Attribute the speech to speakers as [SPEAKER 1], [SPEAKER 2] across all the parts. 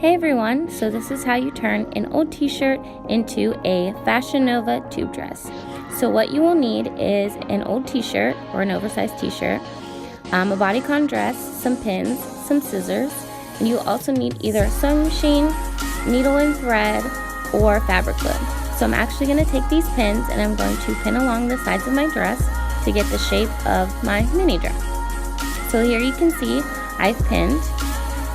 [SPEAKER 1] Hey everyone, so this is how you turn an old t-shirt into a Fashion Nova tube dress. So what you will need is an old t-shirt or an oversized t-shirt, a bodycon dress, some pins, some scissors, and you also need either a sewing machine, needle and thread, or fabric glue. So I'm actually going to take these pins and I'm going to pin along the sides of my dress to get the shape of my mini dress. So here you can see I've pinned.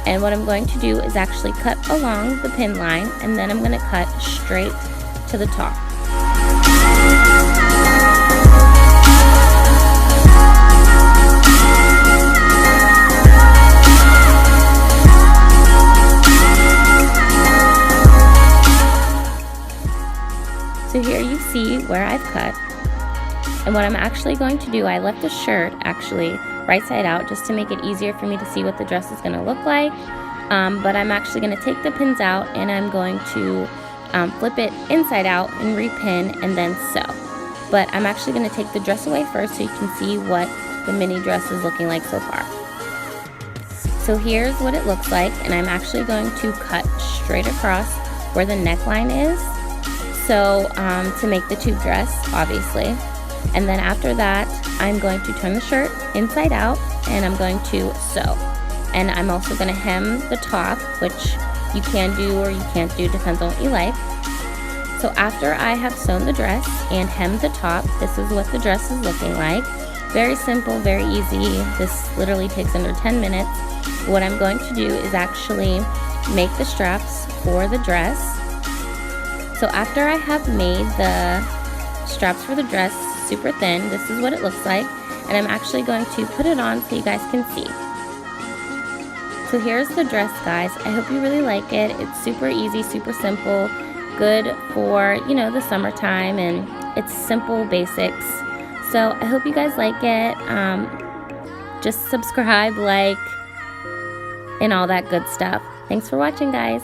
[SPEAKER 1] And what I'm going to do is actually cut along the pin line, and then I'm going to cut straight to the top. So here you see where I've cut. And what I'm actually going to do, I left the shirt actually right side out just to make it easier for me to see what the dress is going to look like. But I'm actually going to take the pins out and I'm going to flip it inside out and repin and then sew. But I'm actually going to take the dress away first so you can see what the mini dress is looking like so far. So here's what it looks like, and I'm actually going to cut straight across where the neckline is. So to make the tube dress, obviously. And then after that, I'm going to turn the shirt inside out and I'm going to sew. And I'm also going to hem the top, which you can do or you can't do, depends on what you like. So after I have sewn the dress and hemmed the top, this is what the dress is looking like. Very simple, very easy. This literally takes under 10 minutes. What I'm going to do is actually make the straps for the dress. So after I have made the straps for the dress super thin, this is what it looks like, and I'm actually going to put it on so you guys can see. So here's the dress, guys. I hope you really like it. It's super easy, super simple, good for, you know, the summertime, and it's simple basics. So I hope you guys like it. Just subscribe, like, and all that good stuff. Thanks for watching, guys.